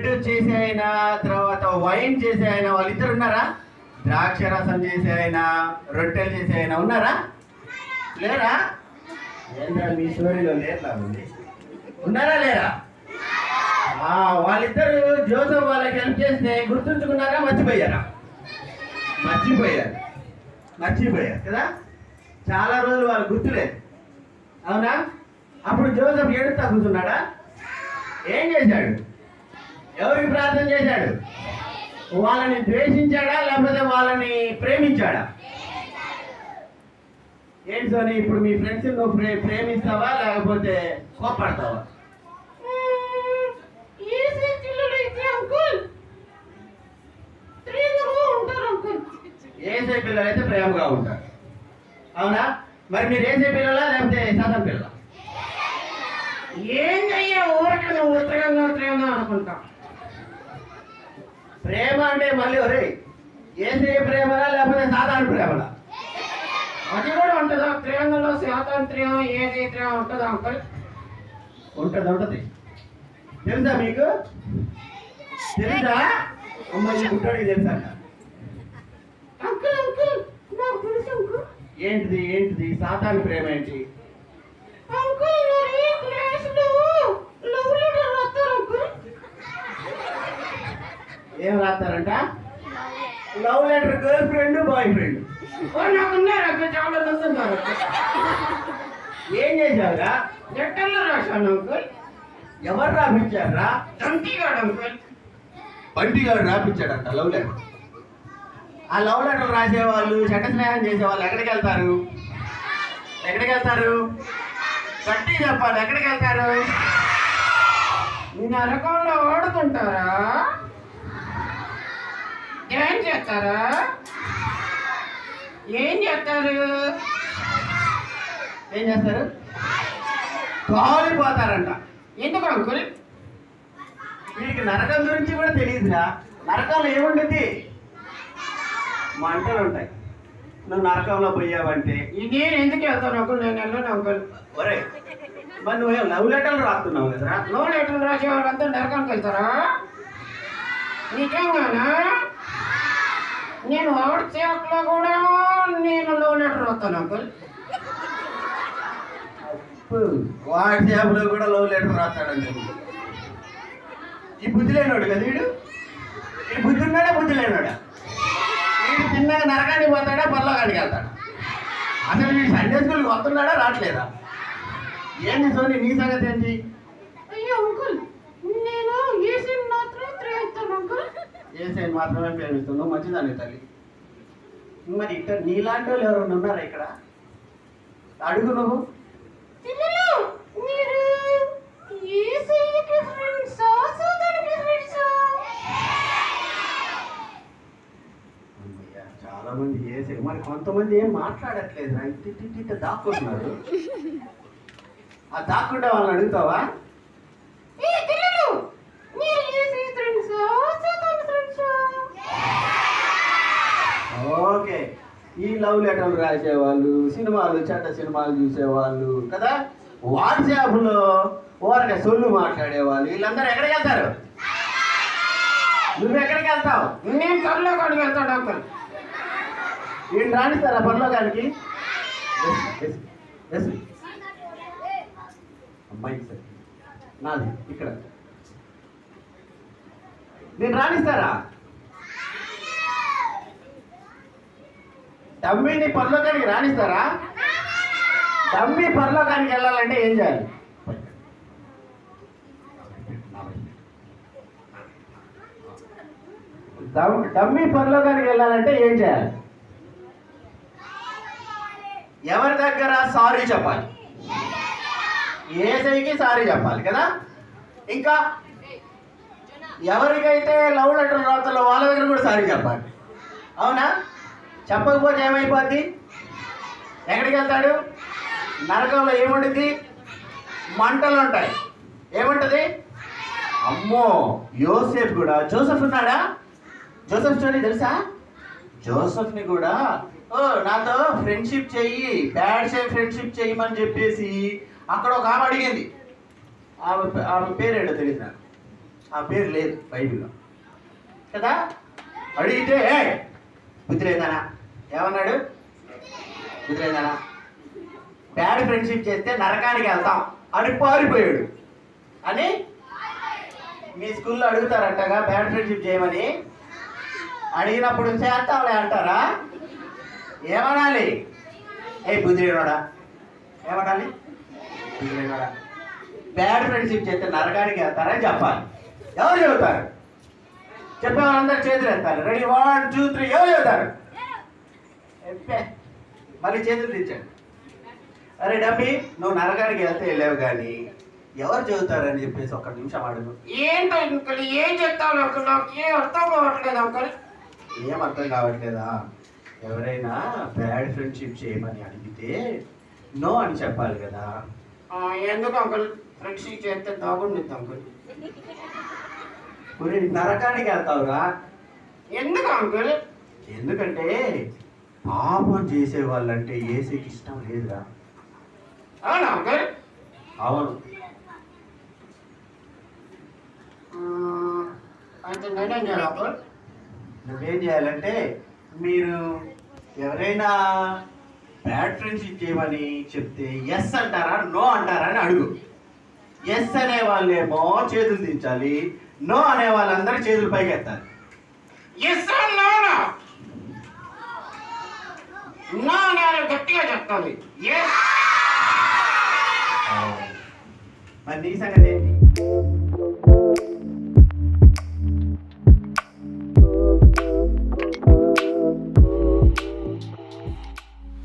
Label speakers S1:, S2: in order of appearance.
S1: Bread చేసే ఆయన, తర్వాత వైన్ చేసే ఆయన, వాళ్ళిద్దరు ఉన్నారా? ద్రాక్ష రసం చేసే ఆయన, రొట్టెలు చేసే ఆయన ఉన్నారా? లేరా? ఏంటంటే మీ స్టోరీలో లేరా? ఉన్నారా లేరా? వాళ్ళిద్దరు జోసెఫ్ వాళ్ళకి హెల్ప్ చేస్తే గుర్తుంచుకున్నారా, మర్చిపోయారా? మర్చిపోయారు కదా. చాలా రోజులు వాళ్ళు గుర్తులేదు, అవునా? అప్పుడు జోసెఫ్ ఏడుస్తా కూర్చున్నాడా? ఏం చేశాడు? ఎవరికి ప్రార్థన చేశాడు? వాళ్ళని ద్వేషించాడా లేకపోతే వాళ్ళని ప్రేమించాడా? ఏంటి సోని, ఇప్పుడు మీ ఫ్రెండ్స్ నువ్వు ప్రేమిస్తావా లేకపోతే కోపడతావా? ఏసే పిల్లలు అయితే ప్రేమగా ఉంటారు, అవునా? మరి మీరు ఏసే పిల్లలా లేకపోతే సాతాను పిల్లలా?
S2: ఏం చెయ్యా ఊరక నువ్వు ఉత్తరంగా అనుకుంటా.
S1: ప్రేమ అంటే మళ్ళీ ఒరే ఏసే ప్రేమలా లేకపోతే సాతాను ప్రేమలా?
S2: అది కూడా ఉంటుందా? ప్రేమలో స్వాతంత్ర్యం ఏది ప్రేమ ఉంటుందా అంకుల్?
S1: ఉంటది. తెలుసా మీకు? తెలుసా? అమ్మాయి గుడ్డోడికి తెలుసా?
S2: అంకుల్ అంకుల్ నాకు తెలుసు అంకుల్.
S1: ఏంటిది సాతాను ప్రేమ ఏంటి?
S2: అంకుల్ మరి క్లాస్లో లవ్ లెటర్ రాస్తారు అంకుల్.
S1: ఏం రాస్తారంట? Love letter, girl friend, boy friend.
S2: నాకున్నారు అంకుల్, చాలా మంది ఉన్నారు.
S1: ఏం చేశావురా?
S2: లెటర్లో రాశాను అంకుల్.
S1: ఎవరు రాపించారా?
S2: బంటిగాడు అంకుల్.
S1: బంటిగాడు రాపించాడంట లవ్ లెటర్. ఆ లవ్ లెటర్ రాసేవాళ్ళు, చెడ్డ స్నేహం చేసేవాళ్ళు ఎక్కడికి వెళ్తారు? గట్టి చెప్పాలి, ఎక్కడికి వెళ్తారు?
S2: నరకంలో ఓడుకుంటారా? ఏం చేస్తారు?
S1: కాలిపోతారంట.
S2: ఎందుకు అంకుల్?
S1: వీడికి నరకం గురించి కూడా తెలియదురా. నరకంలో ఏముంటుంది? మంటలు ఉంటాయి. నువ్వు నరకంలో పోయావంటే
S2: నేను ఎందుకు వెళ్తాను అంకుల్? నేను వెళ్ళను అంకుల్.
S1: ఒరే మరి నువ్వు లవ్ లెటర్లు రాస్తున్నావు కదరా?
S2: లవ్ లెటర్లు రాసే వాళ్ళంతా నరకానికి వెళ్తారా? నిజంగానా? నేను వాట్సాప్లో కూడా నేను లవ్ లెటర్ రాస్తాను అంకుల్.
S1: వాట్సాప్లో కూడా లవ్ లెటర్ రాస్తాడండి. ఈ బుద్ధి లేనోడు కదా వీడు. ఈ బుద్ధి ఉన్నాడా, బుద్ధి లేనోడా? వీడు చిన్నగా నరకానికి పోతాడా, పర్లోకానికి వెళ్తాడా? అసలు వీడు సండే స్కూల్కి వస్తున్నాడా, రావట్లేదా? ఏంటి సోని నీ సంగతి ఏంటి?
S2: అయ్యో అంకుల్, నేను ఏసీని మాత్రమే ప్రేమిస్తాను అంకుల్.
S1: ఏసీని మాత్రమే ప్రేమిస్తున్నావు, మంచిదాన్ని తల్లి. మరి ఇక్కడ నీలాంటి వాళ్ళు ఎవరైనా ఉన్నారా ఇక్కడ? అడుగు నువ్వు.
S2: మీరు ఏసీకి ఫ్రెండ్సా, సాతానుకి ఫ్రెండ్సా?
S1: చాలా మంది ఏసీ, మరి కొంతమంది ఏం మాట్లాడట్లేదు, ఇట్ట దాక్కుంటున్నారు. ఆ దాక్కుంటే వాళ్ళని అడుగుతావా? ఓకే, ఈ లవ్ లెటర్లు రాసేవాళ్ళు, చెడ్డ సినిమాలు చూసేవాళ్ళు కదా, వాట్సాప్లో ఊరకే సొల్లు మాట్లాడేవాళ్ళు, వీళ్ళందరూ ఎక్కడికి వెళ్తారు? నువ్వు ఎక్కడికి వెళ్తావు?
S2: నేను పరలోకానికి వెళ్తాను డాక్టర్.
S1: వీళ్ళు రాణిస్తారా పరలోకానికి? అమ్మాయి సార్ నాది ఇక్కడ, నేను రాణిస్తారా? డమ్మీని పరలోకానికి రాణిస్తారా? డమ్మీ పరలోకానికి వెళ్ళాలంటే ఏం చేయాలి? డమ్మీ పరలోకానికి వెళ్ళాలంటే ఏం చేయాలి? ఎవరి దగ్గర సారీ చెప్పాలి? ఏసైకి సారీ చెప్పాలి కదా. ఇంకా ఎవరికైతే లవ్ లెటర్ రాస్తారో వాళ్ళ దగ్గర కూడా సారీ చెప్పాలి, అవునా? చెప్పకపోతే ఏమైపోద్ది? ఎక్కడికి వెళ్తాడు? నరకంలో ఏముంటుంది? మంటలు ఉంటాయి. ఏముంటుంది? అమ్మో, యోసేఫ్ కూడా, జోసెఫ్ ఉన్నాడా? జోసెఫ్ స్టోరీ తెలుసా? జోసెఫ్ని కూడా నాతో ఫ్రెండ్షిప్ చెయ్యి, బ్యాడ్ సైడ్ ఫ్రెండ్షిప్ చెయ్యమని చెప్పేసి అక్కడ ఒక ఆమె అడిగింది. ఆమె పేరేటో తెలియదు నాకు. ఆ పేరు లేదు బైబిల్లో కదా. అడిగితే బుద్ధి లేదనా ఏమన్నాడు? బుద్ధి లేదనా బ్యాడ్ ఫ్రెండ్షిప్ చేస్తే నరకానికి వెళ్తాం అని పారిపోయాడు అని మీ స్కూల్లో అడుగుతారంటగా బ్యాడ్ ఫ్రెండ్షిప్ చేయమని. అడిగినప్పుడు చేస్తాంలే అంటారా? ఏమనాలి? బుద్ధి లేనోడా ఏమనాలి? బుద్ధి లేనోడా బ్యాడ్ ఫ్రెండ్షిప్ చేస్తే నరకానికి వెళ్తారని చెప్పాలి. ఎవరు చెబుతారు? చెప్పే వాళ్ళందరూ చేతులు ఎత్తారు. రెడీ 1 2 3 ఎవరు చెబుతారు? మళ్ళీ చేతులు తెచ్చాడు. అరే డబ్బి నువ్వు నరకానికి వెళ్తే వెళ్ళావు కానీ ఎవరు చెబుతారని చెప్పేసి ఒక్క నిమిషం అడుగు.
S2: ఏంటో అంకుల్ ఏం చెప్తాను అంకుల్, నాకు ఏం అర్థం కావట్లేదు అంకుల్.
S1: ఏం అర్థం కావట్లేదా? ఎవరైనా బ్యాడ్ ఫ్రెండ్షిప్ చేయమని అడిగితే నో అని చెప్పాలి కదా.
S2: ఎందుకు అంకుల్ ఫ్రెండ్షిప్ చేస్తే దాగుండిద్ది అంకుల్.
S1: నరకానికి వెళ్తావురా.
S2: ఎందుకు అంకుల్?
S1: ఎందుకంటే పాపం చేసే వాళ్ళంటే ఏసీకి ఇష్టం లేదురా.
S2: అవునా అంకుల్?
S1: అవును.
S2: అయితే నేనేం చేయాలి అంకుల్?
S1: నువ్వేం చేయాలంటే మీరు ఎవరైనా బ్యాడ్ ఫ్రెండ్షిప్ చేయమని చెప్తే ఎస్ అంటారా నో అంటారా అని అడుగు. ఎస్ అనే వాళ్ళేమో చేతులు దించాలి, నో అనే వాళ్ళందరూ చేతులు పైకి ఎత్తాలి.
S2: ఎస్ నోనా నో అనే గట్టిగా చెప్తాను.
S1: మరి నీ సంగతి ఏంటి?